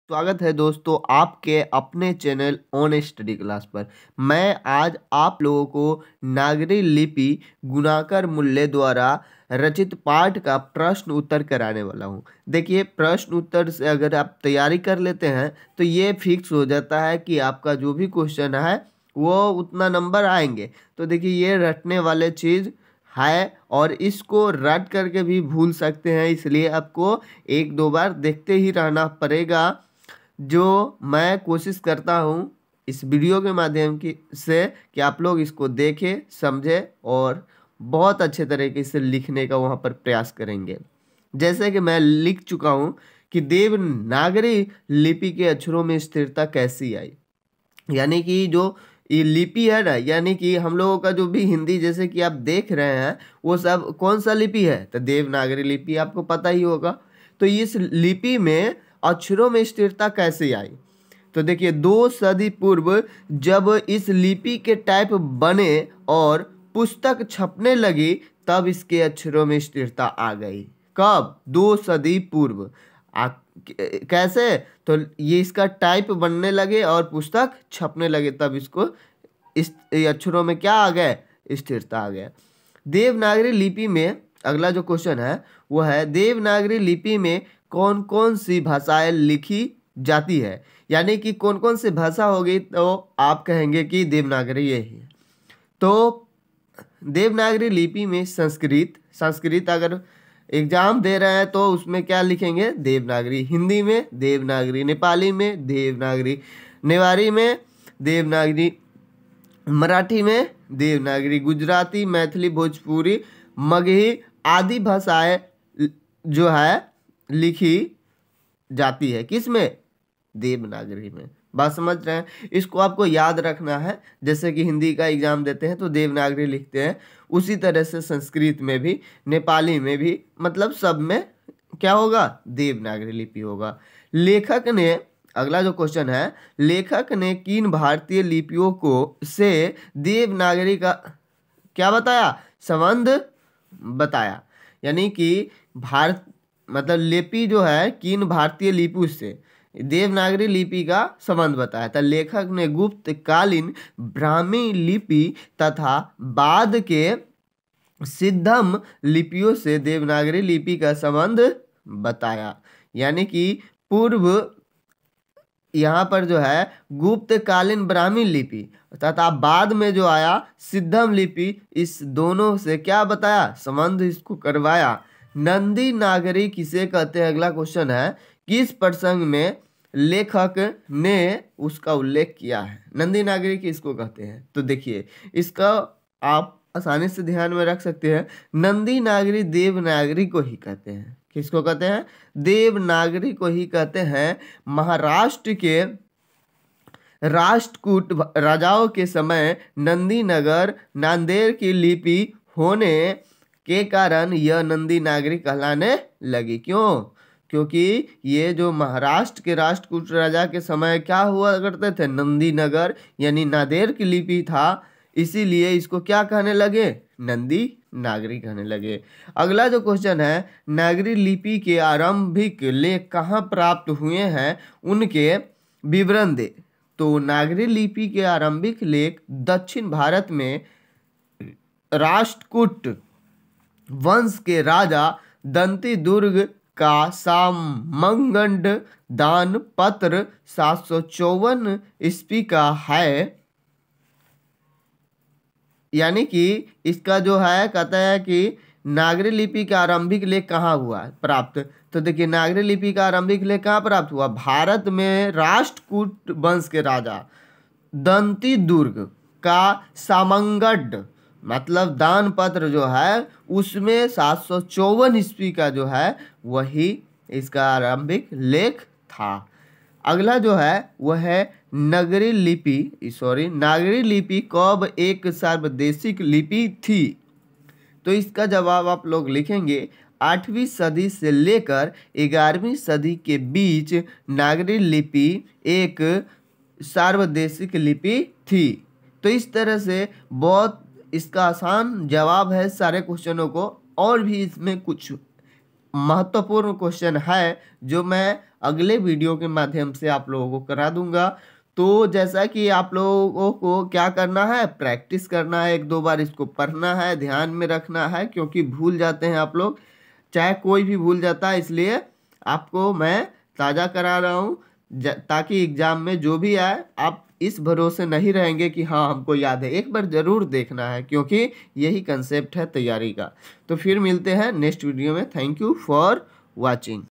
स्वागत है दोस्तों आपके अपने चैनल ऑन स्टडी क्लास पर। मैं आज आप लोगों को नागरी लिपि गुणाकर मूल्य द्वारा रचित पाठ का प्रश्न उत्तर कराने वाला हूं। देखिए, प्रश्न उत्तर से अगर आप तैयारी कर लेते हैं तो ये फिक्स हो जाता है कि आपका जो भी क्वेश्चन है वो उतना नंबर आएंगे। तो देखिए, ये रटने वाले चीज़ है और इसको रट करके भी भूल सकते हैं, इसलिए आपको एक दो बार देखते ही रहना पड़ेगा। जो मैं कोशिश करता हूँ इस वीडियो के माध्यम की से कि आप लोग इसको देखें, समझें और बहुत अच्छे तरीके से लिखने का वहाँ पर प्रयास करेंगे। जैसे कि मैं लिख चुका हूँ कि देवनागरी लिपि के अक्षरों में स्थिरता कैसी आई। यानी कि जो ये लिपि है ना, यानी कि हम लोगों का जो भी हिंदी जैसे कि आप देख रहे हैं वो सब कौन सा लिपि है, तो देवनागरी लिपि आपको पता ही होगा। तो इस लिपि में अक्षरों में स्थिरता कैसे आई, तो देखिए 2 सदी पूर्व जब इस लिपि के टाइप बने और पुस्तक छपने लगी तब इसके अक्षरों में स्थिरता आ गई। कब? 2 सदी पूर्व। कैसे? तो ये इसका टाइप बनने लगे और पुस्तक छपने लगे तब इसको इस अक्षरों में क्या आ गए? स्थिरता आ गया। देवनागरी लिपि में अगला जो क्वेश्चन है वो है, देवनागरी लिपि में कौन कौन सी भाषाएं लिखी जाती है। यानी कि कौन कौन सी भाषा होगी, तो आप कहेंगे कि देवनागरी यही है। तो देवनागरी लिपि में संस्कृत अगर एग्जाम दे रहे हैं तो उसमें क्या लिखेंगे? देवनागरी। हिंदी में देवनागरी, नेपाली में देवनागरी, नेवारी में देवनागरी, मराठी में देवनागरी, गुजराती, मैथिली, भोजपुरी, मगही आदि भाषाएं जो है लिखी जाती है। किस में? देवनागरी में। बात समझ रहे हैं? इसको आपको याद रखना है। जैसे कि हिंदी का एग्जाम देते हैं तो देवनागरी लिखते हैं, उसी तरह से संस्कृत में भी, नेपाली में भी, मतलब सब में क्या होगा? देवनागरी लिपि होगा। लेखक ने, अगला जो क्वेश्चन है, लेखक ने किन भारतीय लिपियों को से देवनागरी का क्या बताया? संबंध बताया। यानी कि भारत मतलब लिपि जो है किन भारतीय लिपि से देवनागरी लिपि का संबंध बताया था। लेखक ने गुप्त कालीन ब्राह्मी लिपि तथा बाद के सिद्धम लिपियों से देवनागरी लिपि का संबंध बताया। यानी कि पूर्व यहाँ पर जो है गुप्त कालीन ब्राह्मी लिपि तथा बाद में जो आया सिद्धम लिपि, इस दोनों से क्या बताया? संबंध इसको करवाया। नंदी नागरी किसे कहते हैं? अगला क्वेश्चन है, किस प्रसंग में लेखक ने उसका उल्लेख किया है? नंदी नागरी किसको कहते हैं? तो देखिए, इसका आप आसानी से ध्यान में रख सकते हैं। नंदी नागरी देवनागरी को ही कहते हैं। किसको कहते हैं? देवनागरी को ही कहते हैं। महाराष्ट्र के राष्ट्रकूट राजाओं के समय नंदी नगर नांदेड़ की लिपि होने के कारण यह नंदी नागरी कहलाने लगी। क्यों? क्योंकि ये जो महाराष्ट्र के राष्ट्रकूट राजा के समय क्या हुआ करते थे? नंदी नगर यानी नांदेड़ की लिपि था, इसीलिए इसको क्या कहने लगे? नंदी नागरी कहने लगे। अगला जो क्वेश्चन है, नागरी लिपि के आरंभिक लेख कहाँ प्राप्त हुए हैं, उनके विवरण दे। तो नागरी लिपि के आरंभिक लेख दक्षिण भारत में राष्ट्रकूट वंश के राजा दंती दुर्ग का सामंगंड दान पत्र 754 ईस्वी का है। यानी कि इसका जो है कहता है कि नागरी लिपि का आरंभिक लेख कहाँ हुआ प्राप्त। तो देखिए, नागरी लिपि का आरंभिक लेख कहाँ प्राप्त हुआ? भारत में राष्ट्रकूट वंश के राजा दंती दुर्ग का सामंगड मतलब दान पत्र जो है उसमें 754 ईस्वी का जो है वही इसका आरंभिक लेख था। अगला जो है वह है नागरी लिपि कब एक सार्वदेशिक लिपि थी। तो इसका जवाब आप लोग लिखेंगे 8वीं सदी से लेकर 11वीं सदी के बीच नागरी लिपि एक सार्वदेशिक लिपि थी। तो इस तरह से बहुत इसका आसान जवाब है सारे क्वेश्चनों को। और भी इसमें कुछ महत्वपूर्ण क्वेश्चन है जो मैं अगले वीडियो के माध्यम से आप लोगों को करा दूंगा। तो जैसा कि आप लोगों को क्या करना है, प्रैक्टिस करना है, 1-2 बार इसको पढ़ना है, ध्यान में रखना है, क्योंकि भूल जाते हैं आप लोग, चाहे कोई भी भूल जाता है, इसलिए आपको मैं ताज़ा करा रहा हूँ ताकि एग्ज़ाम में जो भी आए आप इस भरोसे नहीं रहेंगे कि हाँ हमको याद है। एक बार ज़रूर देखना है, क्योंकि यही कंसेप्ट है तैयारी का। तो फिर मिलते हैं नेक्स्ट वीडियो में। Thank you for watching.